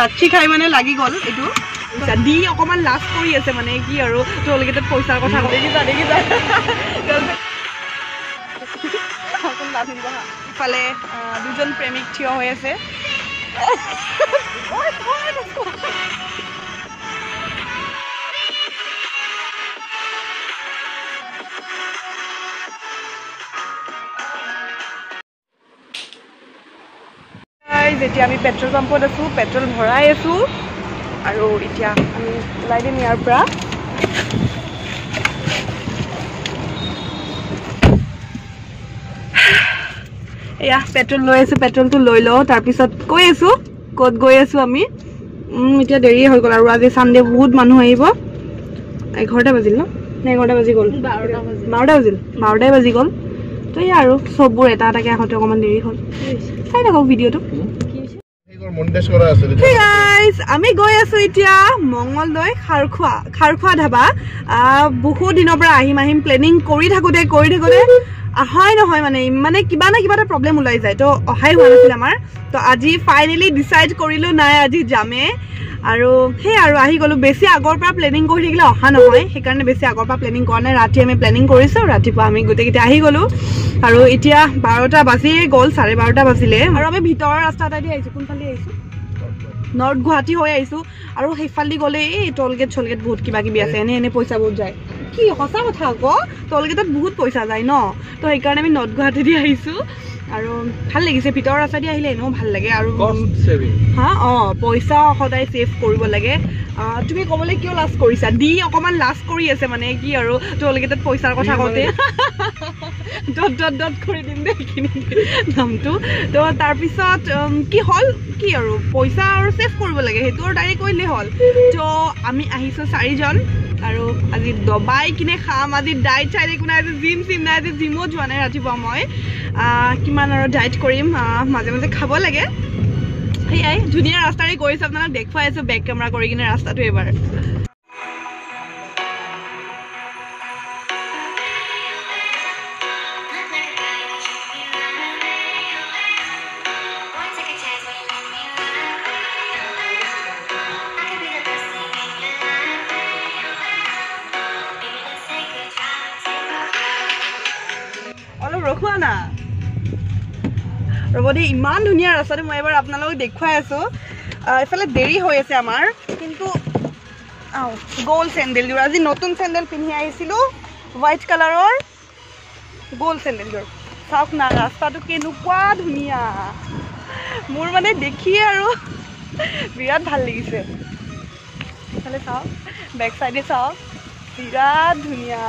লাচ্ছি খাই মানে লাগি গ'ল এইটো দি অকমান লাষ্ট কৰি আছে মানে কি আৰু টোলগেটত পইচাৰ কথা কলে দেখিছা ইফালে দুজন প্ৰেমিক থিয় হৈ আছে যেতিয়া আমি পেট্ৰল পাম্পত আছো পেট্ৰল ভৰাই আছো আৰু এতিয়া আমি ওলাই দিম ইয়াৰ পৰা এয়া পেট্ৰল লৈ আছো পেট্ৰলটো লৈ লওঁ তাৰপিছত কৈ আছো ক'ত গৈ আছো আমি এতিয়া দেৰি হৈ গ'ল আৰু আজি সানডে বহুত মানুহ আহিব 11টা বাজিল ন 11টা বাজি গ'ল 12টা বাজি গ'ল তো এয়া আৰু সববোৰ এটা এটাকে আহোঁতে অকণমান দেৰি হ'ল চাই থাকক ভিডিঅ'টো Hey guys, আমি গৈ আছো এতিয়া মঙ্গলদৈ খাৰখোৱা ধাবা বহুত দিনৰ পৰা আহিম প্লেনিং কৰি থাকোতে আহাই নহয় মানে কিবা না কিবা এটা প্ৰবলেম ওলাই যায় তো অহাই হোৱা নাছিল আমাৰ তো আজি ফাইনেলি ডিসাইড কৰিলো নাই আজি যামে আৰু হে আৰু আহি গলো বেছি আগৰ পৰা প্লেনিং কৰি থাকিলে অহা নহয় সেইকাৰণে বেছি আগৰ পৰা প্লেনিং কৰা নাই ৰাতি আমি প্লেনিং কৰিছো ৰাতিপুৱা আমি গোটেইকেইটা আহি গলো আৰু এতিয়া 12টা বাজি গ'ল 12:30 বাজিলে আৰু আমি ভিতৰৰ ৰাস্তাটা দি আহিছো কোনফালে আহিছো নৰ্থ গুৱাহাটী হৈ আহিছো আৰু সেইফালে গ'লে এই টোলগেট বহুত কিবা কিবি আছে এনে পইচা বহুত যায় কি সঁচা কথা আকৌ টোলগেটত বহুত পইচা যায় ন তো সেইকাৰণে আমি নৰ্থ গুৱাহাটী দি আহিছো আৰু ভাল লাগিছে ভিতৰৰ ৰাস্তা দি আহিলে এনেও ভাল লাগে আৰু হা পইচা সদায় সেভ কৰিব লাগে তুমি ক'বলৈ কিয় লাজ কৰিছা দি অকমান লাজ কৰি আছে মানে কি আৰু টোলগেটত পইচাৰ কথা কওঁতে ডট কৰি দিম দে এইখিনি নামটো তো তাৰপিছত কি হ'ল কি আৰু পইচা আৰু সেভ কৰিব লাগে সেইটো আৰু ডাইৰেক্ট কৰিলে হ'ল তো আমি আহিছো 4জন আৰু আজি দবাই কিনে খাম আজি ডাইট চাই একো নাই আজি জিম নাই আজি জিমো যোৱা নাই ৰাতিপুৱা মই কিমান আৰু ডাইট কৰিম মাজে মাজে খাব লাগে সেয়াই ধুনীয়া ৰাস্তাৰে গৈছে আপোনালোক দেখুৱাই আছো বেক কেমেৰা কৰি কিনে ৰাস্তাটো এবাৰ ৰখোৱা না ৰব দেই ইমান ধুনীয়া ৰাস্তাটো মই এবাৰ আপোনালোকক দেখুৱাই আছো এফালে দেৰি হৈ আছে আমাৰ কিন্তু গোল চেণ্ডেলযোৰ আজি নতুন চেণ্ডেল পিন্ধি আহিছিলো হোৱাইট কালাৰৰ গোল চেণ্ডেলযোৰ চাওক না ৰাস্তাটো কেনেকুৱা ধুনীয়া মোৰ মানে দেখি আৰু বিৰাট ভাল লাগিছে এফালে চাওক বেক চাইডে চাওক বিৰাট ধুনীয়া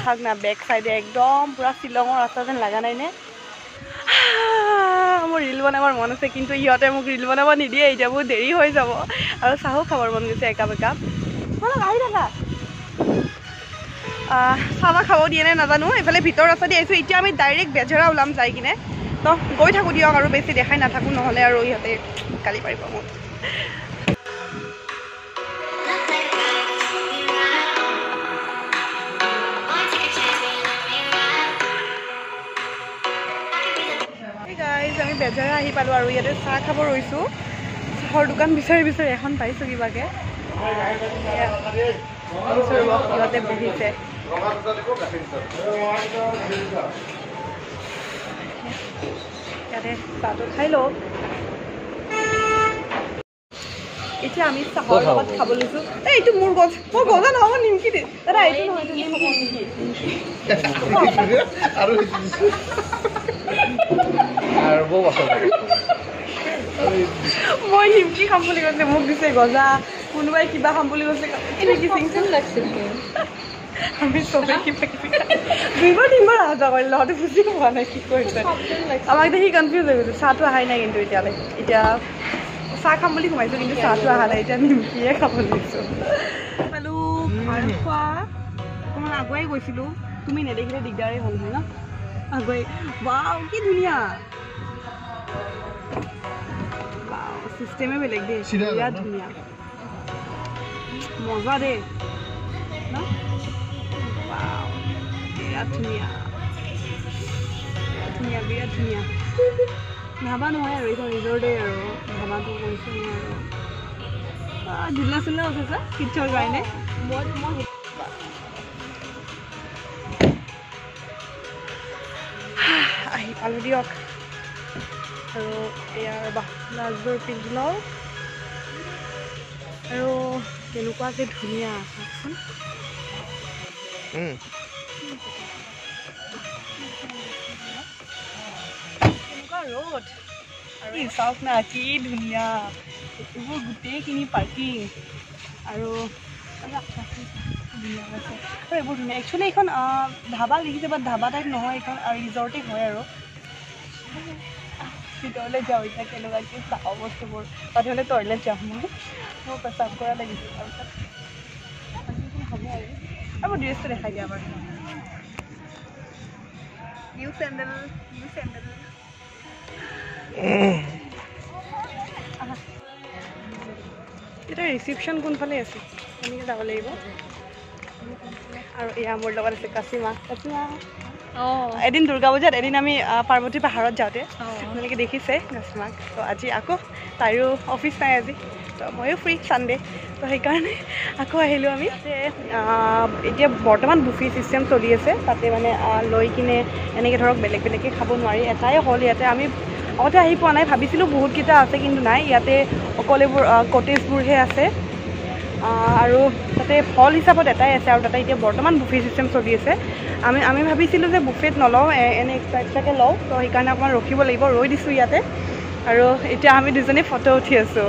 থাক না বেক সাইডে একদম পুৰা শিলঙৰ ৰাস্তা যেন লাগা নাই নে মোৰ ৰিল বনাবৰ মন আছে কিন্তু ইহঁতে মোক ৰিল বনাব নিদিয়ে এতিয়া বহুত দেৰি হৈ যাব আৰু চাহো খাবৰ মন গৈছে একাপ মানে আহি থাকা চাহ খাব দিয়ে নে নাজানো এইফালে ভিতৰ ৰাস্তা দি আহিছো এতিয়া আমি ডাইৰেক্ট বেজেৰা ওলাম যাই কিনে তো গৈ থাকো দিয়ক আৰু বেছি দেখাই নাথাকো নহলে আৰু ইহঁতে গালি পাৰিব মোক আমি বেজাৰা আহি পালো আৰু ইয়াতে চাহ খাব ৰৈছো চাহৰ দোকান বিচাৰি এখন পাইছো কিবাকে ইহঁতে বহিছে ইয়াতে চাহটো খাই লওঁ এতিয়া আমি চাহৰ লগত খাব লৈছো এইটো মোৰ গজা নহ'ব নিমকি দে দাদা এইটো নহয় মই নিমকি খাম বুলি কৈছে মোক দিছে গজা কোনোবাই কিবা খাম বুলি কৈছে আমি চবেই কিবা দুইবাৰ তিনিবাৰ অহা যোৱা কৰিলো সিহঁতে বুজি পোৱা নাই কি কৰিছে আমাক দেখি কনফিউজ হৈ গৈছে চাহটো অহাই নাই কিন্তু এতিয়ালৈ এতিয়া চাহ খাম বুলি সোমাইছো কিন্তু চাহটো অহা নাই এতিয়া নিমকিয়ে খাব লৈছো পালো খোৱা অকণমান আগুৱাই গৈছিলো তুমি নেদেখিলে দিগদাৰেই হ'ল হয় ন আগুৱাই ৱাও কি ধুনীয়া সিস্টেমে বেলেগ দেই বিৰাট ধুনীয়া মজা দেই ন ৱাও বিৰাট ধুনীয়া বিৰাট ধুনীয়া ধাবা নহয় আৰু এইখন ৰিজৰ্টে আৰু ধাবাটো কৰিছোঁ আৰু ঝুলনা চুলনা আছে ছাৰ কিটছৰ কাৰণে আহি পালোঁ দিয়ক আৰু এয়া ৰ'বা লাজবোৰ পিন্ধি লওঁ আৰু কেনেকুৱা যে ধুনীয়া চাওকচোন কেনেকুৱা ৰ'দ আৰু চাওক না কি ধুনীয়া এইবোৰ গোটেইখিনি পাৰ্কিং আৰু ধুনীয়া আছে আৰু এইবোৰ ধুনীয়া একচুৱেলি এইখন ধাবা লিখিছে বাট ধাবা টাইপ নহয় এইখন ৰিজৰ্টেই হয় আৰু ভিতৰলৈ যাওঁ এতিয়া কেনেকুৱাকৈ চাওঁ বস্তুবোৰ বাহিৰলৈ টয়লেট যাওঁ মই মোৰ পেচাব কৰা লাগিছিল তাৰপিছত হ'ব আৰু মোৰ ড্ৰেছটো দেখাই দিয়া বাৰু নিউ চেণ্ডেল এতিয়া ৰিচিপশ্যন কোনফালে আছে এনেকৈ যাব লাগিব আৰু এয়া মোৰ লগত আছে কাচিমা এদিন দুৰ্গা পূজাত এদিন আমি পাৰ্বতী পাহাৰত যাওঁতে আপোনালোকে দেখিছে কাচিমাক তো আজি আকৌ তাইৰো অফিচ নাই আজি তো ময়ো ফ্ৰী ছানডে তো সেইকাৰণে আকৌ আহিলোঁ আমি এতিয়া বৰ্তমান বুফে চিষ্টেম চলি আছে তাতে মানে লৈ কিনে এনেকৈ ধৰক বেলেগ বেলেগকৈ খাব নোৱাৰি এটাই হ'ল ইয়াতে আমি আগতে আহি পোৱা নাই ভাবিছিলোঁ বহুতকেইটা আছে কিন্তু নাই ইয়াতে অকল এইবোৰ কটেজবোৰহে আছে আৰু তাতে হল হিচাপত এটাই আছে আৰু তাতে এতিয়া বৰ্তমান বুফে চিষ্টেম চলি আছে আমি ভাবিছিলোঁ যে বুফেত নলওঁ এনে এক্সট্ৰাকৈ লওঁ তো সেইকাৰণে অকণমান ৰখিব লাগিব ৰৈ দিছোঁ ইয়াতে আৰু এতিয়া আমি দুজনী ফটো উঠি আছোঁ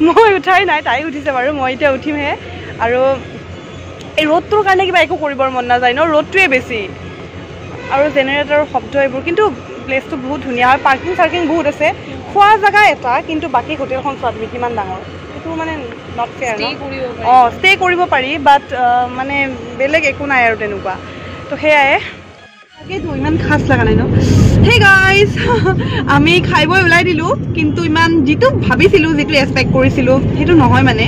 মই উঠাই নাই তাই উঠিছে বাৰু মই এতিয়া উঠিমহে আৰু এই ৰ'দটোৰ কাৰণে কিবা একো কৰিবৰ মন নাযায় ন ৰ'দটোৱে বেছি আৰু জেনেৰেটৰৰ শব্দ এইবোৰ কিন্তু প্লেচটো বহুত ধুনীয়া হয় পাৰ্কিং চাৰ্কিং বহুত আছে খোৱা জেগা এটা কিন্তু বাকী হোটেলখন চোৱা তুমি কিমান ডাঙৰ এইটো মানে নট ফেয়াৰ ষ্টে কৰিব পাৰি বাট মানে বেলেগ একো নাই আৰু তেনেকুৱা তো সেয়াই তাকেইতো ইমান খাচ লগা নাই ন হে গাইজ আমি খাই বৈ ওলাই দিলোঁ কিন্তু ইমান যিটো ভাবিছিলোঁ যিটো এক্সপেক্ট কৰিছিলোঁ সেইটো নহয় মানে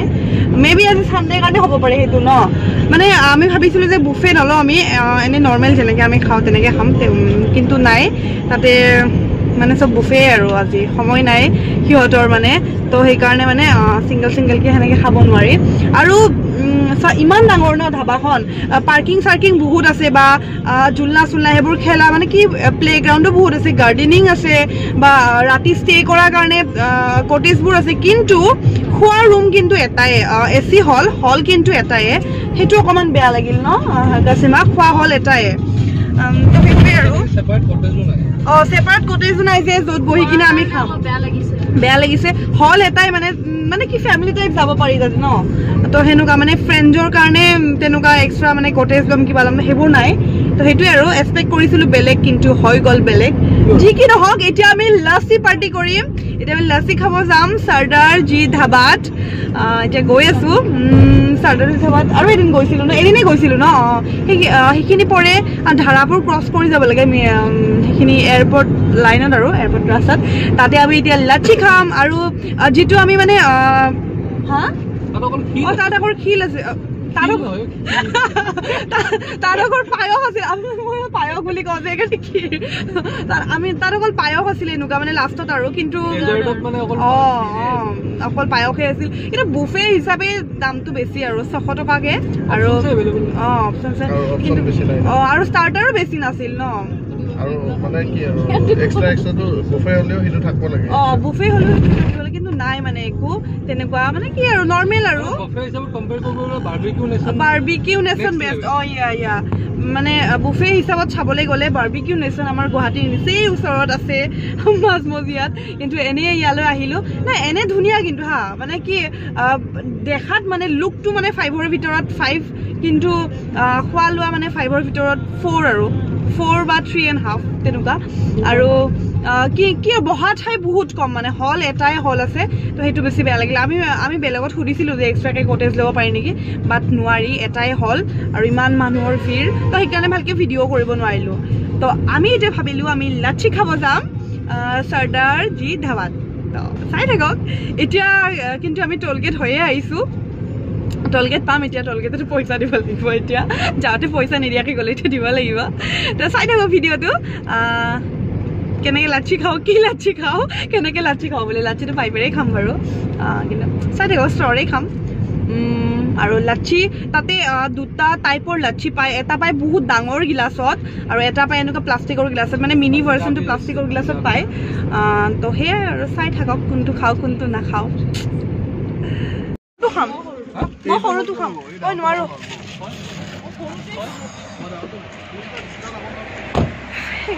মে বি আজি ছানডে কাৰণে হ'ব পাৰে সেইটো ন মানে আমি ভাবিছিলোঁ যে বুফে নলওঁ আমি এনেই নৰ্মেল যেনেকৈ আমি খাওঁ তেনেকৈ খাম কিন্তু নাই তাতে মানে চব বুফে আৰু আজি সময় নাই সিহঁতৰ মানে তো সেইকাৰণে মানে ছিংগলকৈ সেনেকৈ খাব নোৱাৰি আৰু ইমান ডাঙৰ ন ধাবাখন পাৰ্কিং চাৰ্কিং বহুত আছে বা ঝুলনা চুলনা সেইবোৰ খেলা মানে কি প্লেগ্ৰাউণ্ডো বহুত আছে গাৰ্ডেনিং আছে বা ৰাতি ষ্টে কৰাৰ কাৰণে কটেজবোৰ আছে কিন্তু খোৱা ৰুম কিন্তু এটাই AC হল কিন্তু এটাই সেইটো অকণমান বেয়া লাগিল ন কাচিমা খোৱা হল এটাই তো সেইটোৱে আৰু ছেপাৰেট কটেজো নাই যে য'ত বহি কিনে আমি খাম বেয়া লাগিছে হল এটাই মানে কি ফেমিলি টাইপ যাব পাৰি তাতে ন তো সেনেকুৱা মানে ফ্ৰেণ্ডৰ কাৰণে তেনেকুৱা এক্সট্ৰা মানে কটেজ ল'ম কিবা ল'ম সেইবোৰ নাই তো সেইটোৱে আৰু এক্সপেক্ট কৰিছিলোঁ বেলেগ কিন্তু হৈ গ'ল বেলেগ যি কি নহওক এতিয়া আমি লাচ্চি পাৰ্টি কৰিম এতিয়া আমি লাচ্চি খাব যাম সৰ্দাৰ জি ধাবাত এতিয়া গৈ আছোঁ সৰ্দাৰ জি ধাবাত আৰু এদিন গৈছিলোঁ ন এদিনেই গৈছিলোঁ ন সেইখিনি পৰে ধাৰাপুৰ ক্ৰছ কৰি যাব লাগে সেইখিনি এয়াৰপৰ্ট লাইনত আৰু এয়াৰপৰ্ট ৰাস্তাত তাতে আমি এতিয়া লাচ্চি খাম আৰু যিটো আমি মানে তাত আকৌ শিল আছে তাত অকল পায়স আছিল মই পায়স বুলি কওঁ যে আমি তাত অকল পায়স আছিল এনেকুৱা মানে লাষ্টত আৰু কিন্তু অকল পায়সে আছিল কিন্তু বুফে হিচাপে দামটো বেছি আৰু 600 টকাকে আৰু কিন্তু আৰু ষ্টাৰ্টাৰো বেছি নাছিল ন আৰু মানে কি আৰু এক্সট্ৰা তো বুফে হলেও হিটো থাকব লাগে বুফে হলেও কিন্তু নাই মানে একো তেনেকুৱা মানে কি আৰু নৰ্মেল আৰু বুফে হিচাপত কম্পেয়াৰ কৰিবলৈ বাৰবিকিউ নেশ্যন বেষ্ট ইয়া মানে বুফে হিচাপত চাবলৈ গ'লে বাৰবিকিউ নেশ্যন আমাৰ গুৱাহাটীৰ নিচেই ওচৰত আছে মাজমজিয়াত কিন্তু এনেই ইয়ালৈ আহিলোঁ নাই এনে ধুনীয়া কিন্তু মানে কি দেখাত মানে লুকটো মানে 5ৰ ভিতৰত 5 কিন্তু খোৱা লোৱা মানে 5ৰ ভিতৰত 4 আৰু 4 বা 3.5 তেনেকুৱা আৰু কি বহা ঠাই বহুত কম মানে হল এটাই হল আছে তো সেইটো বেছি বেয়া লাগিল আমি বেলেগত সুধিছিলোঁ যে এক্সট্ৰাকৈ কটেজ ল'ব পাৰি নেকি বাট নোৱাৰি এটাই হল আৰু ইমান মানুহৰ ভিৰ তো সেইকাৰণে ভালকৈ ভিডিঅ' কৰিব নোৱাৰিলোঁ তো আমি এতিয়া ভাবিলোঁ আমি লাচ্চি খাব যাম সৰ্দাৰ জি ধাবাত তো চাই থাকক এতিয়া কিন্তু আমি টোলগেট হৈয়ে আহিছোঁ টোলগেট পাম এতিয়া টোলগেটতো পইচা দিব লাগিব এতিয়া যাওঁতে পইচা নিদিয়াকৈ গ'লে এতিয়া দিব লাগিব তো চাই থাকক ভিডিঅ'টো কেনেকৈ লাচ্ছি খাওঁ কি লাচ্ছি খাওঁ কেনেকৈ লাচ্ছি খাওঁ বুলি লাচ্ছিটো পাইপেৰে খাম বাৰু কিন্তু চাই থাকক ষ্টৰে খাম আৰু লাচ্ছি তাতে দুটা টাইপৰ লাচ্ছি পায় এটা পায় বহুত ডাঙৰ গিলাছত আৰু এটা পায় এনেকুৱা প্লাষ্টিকৰ গিলাছত মানে মিনি ভাৰ্চনটো প্লাষ্টিকৰ গিলাছত পায় তো সেয়াই আৰু চাই থাকক কোনটো খাওঁ কোনটো নাখাওঁ খাম মই সৰুটো খাম মই নোৱাৰোঁ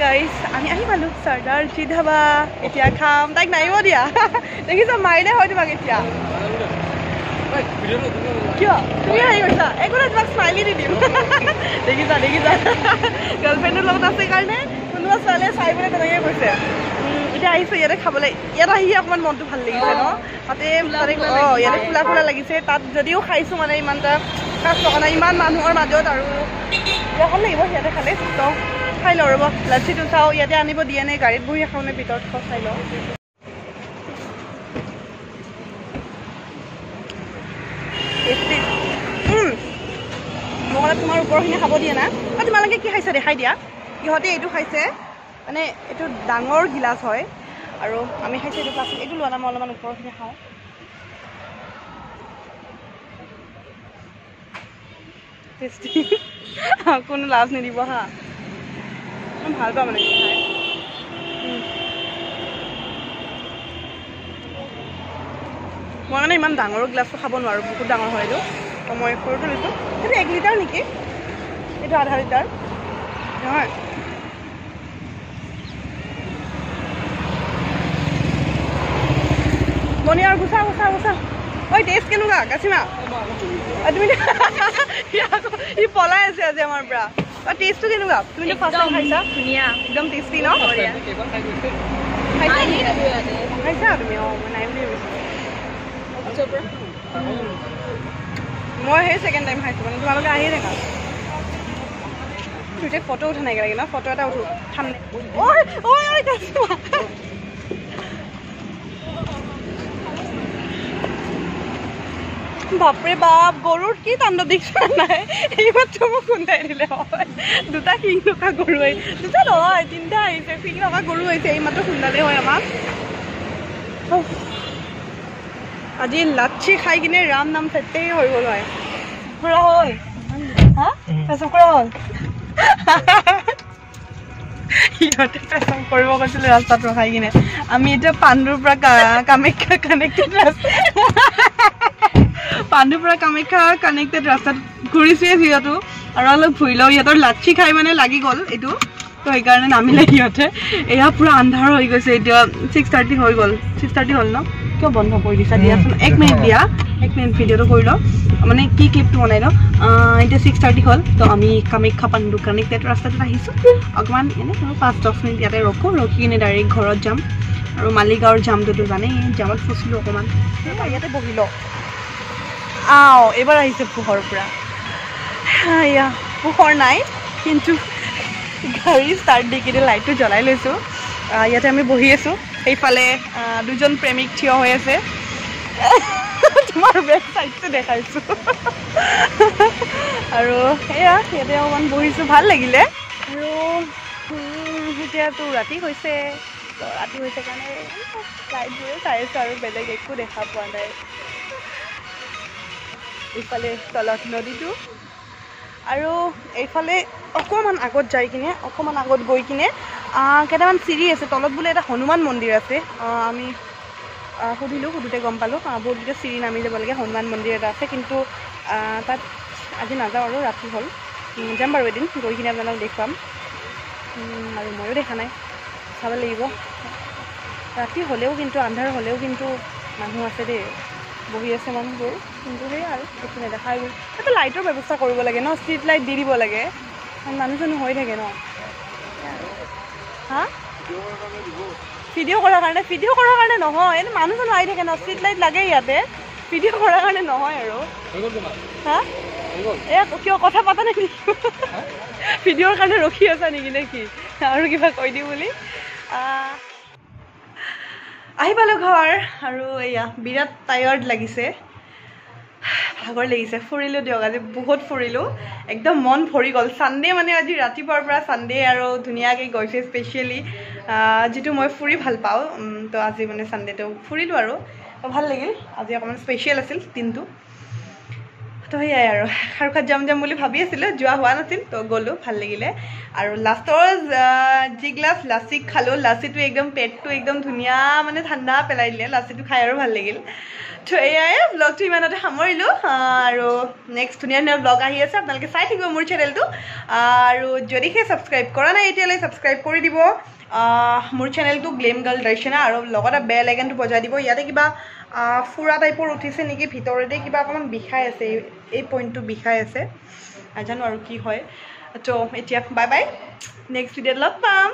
গাইজ আমি আহি পালোঁ চৰ্দাৰ জি ধাবা এতিয়া খাম তাইক নাহিব দিয়া দেখিছা মাৰিলে হয় তোমাক এতিয়া কিয় তুমি আহি গৈছা একো নাই তোমাক স্মাইলি দি দিম দেখিছা গাৰ্লফ্ৰেণ্ডৰ লগত আছে কাৰণে কোনোবা ছোৱালীয়ে চাই পেলাই তেনেকৈ কৈছে এতিয়া আহিছোঁ ইয়াতে খাবলৈ ইয়াত আহি অকণমান মনটো ভাল লাগিছে ন তাতে ইয়াতে খোলা খোলা লাগিছে তাত যদিও খাইছোঁ মানে ইমান এটা খাচ লগা নাই ইমান মানুহৰ মাজত আৰু ভাল লাগিব ইয়াতে খালে ত খাই লওঁ ৰ'ব লাচ্ছিটো চাওঁ ইয়াতে আনিব দিয়ে নে গাড়ীত বহি খাওঁ নে ভিতৰত খাওঁ চাই লওঁ মোক অলপ তোমাৰ ওপৰখিনি খাব দিয়ে না তোমালোকে কি খাইছা দেখাই দিয়া ইহঁতে এইটো খাইছে মানে এইটো ডাঙৰ গিলাচ হয় আৰু আমি খাইছোঁ এইটো প্লাষ্টিক এইটো লোৱা নাই মই অলপমান ওপৰখিনি খাওঁ টেষ্টি কোনো লাজ নিদিব হা মই ভাল পাওঁ মানে খাই মই মানে ইমান ডাঙৰ গ্লাছটো খাব নোৱাৰোঁ বহুত ডাঙৰ হয় এইটো মই সৰুটো লৈছোঁ সেইটো 1 লিটাৰ নেকি এইটো আধা লিটাৰ নহয় মণি আৰু গুচা ঐ টেষ্ট কেনেকুৱা কাচিমা তুমি ই পলাই আছে আজি আমাৰ পৰা টেষ্টটো কেনেকুৱা তুমি ফাৰ্ষ্ট টাইম খাইছা ধুনীয়া একদম টেষ্টি ন খাইছা তুমি মই নাই বুলি ভাবিছোঁ মই সেই ছেকেণ্ড টাইম খাইছোঁ মানে তোমালোকে আহি থাকা এতিয়া ফটো উঠা নাইকিয়া লাগে ন ফটো এটা উঠো ঠাণ্ডা বাপৰে বাপ গৰুৰ কি তাণ্ডৱ দেখিছা নাই এইমাত্ৰ মোক খুন্দাই দিলে হয় দুটা শিং থকা গৰু আহিছে দুটা নহয় তিনিটা আহিছে শিং থকা গৰু আহিছে এইমাত্ৰ খুন্দালে হয় আমাক আজি লাচ্ছি খাই কিনে ৰাম নাম চেটেই হৈ গ'ল হয় পুৰা হ'ল হা পেচম কৰা হ'ল সিহঁতে পেচম কৰিব গৈছিলে ৰাস্তাত ৰখাই কিনে আমি এতিয়া পাণ্ডুৰ পৰা কামাখ্যা কানেক্টেড পাণ্ডুৰ পৰা কামাখ্যা কানেক্টেড ৰাস্তাত ঘূৰিছে যিহেতু আৰু অলপ ঘূৰি লওঁ ইহঁতৰ লাচ্ছি খাই মানে লাগি গ'ল এইটো তো সেইকাৰণে নামিলে সিহঁতে এয়া পুৰা আন্ধাৰ হৈ গৈছে এতিয়া 6:30 হৈ গ'ল 6:30 হ'ল ন কিয় বন্ধ কৰি দিছা দিয়াচোন 1 মিনিট দিয়া 1 মিনিট ভিডিঅ'টো কৰি লওঁ মানে কি ক্লিপটো বনাই লওঁ এতিয়া 6:30 হ'ল তো আমি কামাখ্যা পাণ্ডু কানেক্টেড ৰাস্তাটোত আহিছোঁ অকণমান এনে 5-10 মিনিট ইয়াতে ৰখি কিনে ডাইৰেক্ট ঘৰত যাম আৰু মালিগাঁৱৰ জামটোতো জানেই জামত ফচিলোঁ অকণমান ইয়াতে বহি লওঁ এইবাৰ আহিছে পোহৰ পৰা এয়া পোহৰ নাই কিন্তু গাড়ী ষ্টাৰ্ট দি কিনে লাইটটো জ্বলাই লৈছোঁ ইয়াতে আমি বহি আছোঁ সেইফালে দুজন প্ৰেমিক থিয় হৈ আছে তোমাৰ বেক চাইডটো দেখাইছোঁ আৰু এয়া ইয়াতে অকণমান বহিছোঁ ভাল লাগিলে আৰু এতিয়াতো ৰাতি হৈছে কাৰণে লাইটবোৰে চাই আছোঁ আৰু বেলেগ একো দেখা পোৱা নাই এইফালে তলত নদীটো আৰু এইফালে অকণমান আগত যাই কিনে অকণমান আগত গৈ কিনে কেইটামান চিৰি আছে তলত বোলে এটা হনুমান মন্দিৰ আছে আমি সুধোঁতে গম পালোঁ বহুতকেইটা চিৰি নামি যাব লাগে হনুমান মন্দিৰ এটা আছে কিন্তু তাত আজি নাযাওঁ আৰু ৰাতি হ'ল যাম বাৰু এদিন গৈ কিনে আপোনালোকক দেখুৱাম আৰু ময়ো দেখা নাই চাব লাগিব ৰাতি হ'লেও কিন্তু আন্ধাৰ হ'লেও কিন্তু মানুহ আছে দেই বহি আছে মানুহবোৰ কিন্তু সেয়া আৰু একো নেদেখা হৈ গ'ল তাতে লাইটৰ ব্যৱস্থা কৰিব লাগে ন ষ্ট্ৰীট লাইট দি দিব লাগে মানুহ চানুহ হৈ থাকে ন হা ভিডিঅ' কৰাৰ কাৰণে নহয় এনে মানুহ চানুহ আহি থাকে ন ষ্ট্ৰীট লাইট লাগে ইয়াতে ভিডিঅ' কৰাৰ কাৰণে নহয় আৰু হা এয়া কিয় কথা পাতা নাই নেকি ভিডিঅ'ৰ কাৰণে ৰখি আছা নেকি নে কি আৰু কিবা কৈ দিওঁ বুলি আহি পালোঁ ঘৰ আৰু এয়া বিৰাট টায়াৰ্ড লাগিছে ভাগৰ লাগিছে ফুৰিলোঁ দিয়ক আজি বহুত ফুৰিলোঁ একদম মন ভৰি গ'ল ছানডে মানে আজি ৰাতিপুৱাৰ পৰা ছানডে আৰু ধুনীয়াকৈ গৈছে স্পেচিয়েলি যিটো মই ফুৰি ভাল পাওঁ তো আজি মানে ছানডেটো ফুৰিলোঁ আৰু ভাল লাগিল আজি অকণমান স্পেচিয়েল আছিল দিনটো তো সেয়াই আৰু খাৰুখাত যাম বুলি ভাবি আছিলোঁ যোৱা হোৱা নাছিল তো গ'লোঁ ভাল লাগিলে আৰু লাষ্টৰ যি গ্লাছ লাচি খালোঁ লাচিটো একদম পেটটো একদম ধুনীয়া মানে ঠাণ্ডা পেলাই দিলে লাচিটো খাই আৰু ভাল লাগিল তো এয়াই ব্লগটো ইমানতে সামৰিলোঁ আৰু নেক্সট ধুনীয়া ধুনীয়া ব্লগ আহি আছে আপোনালোকে চাই থাকিব মোৰ চেনেলটো আৰু যদিহে ছাবস্ক্ৰাইব কৰা নাই এতিয়ালৈ ছাবস্ক্ৰাইব কৰি দিব মোৰ চেনেলটো গ্লেম গাৰ্ল দৰ্শনা আৰু লগতে বেল আইকনটো বজাই দিব ইয়াতে কিবা ফুৰা টাইপৰ উঠিছে নেকি ভিতৰতে কিবা অকণমান বিষাই আছে এই পইণ্টটো বিষাই আছে নাজানো আৰু কি হয় তো এতিয়া বাই বাই নেক্সট ভিডিঅ'ত লগ পাম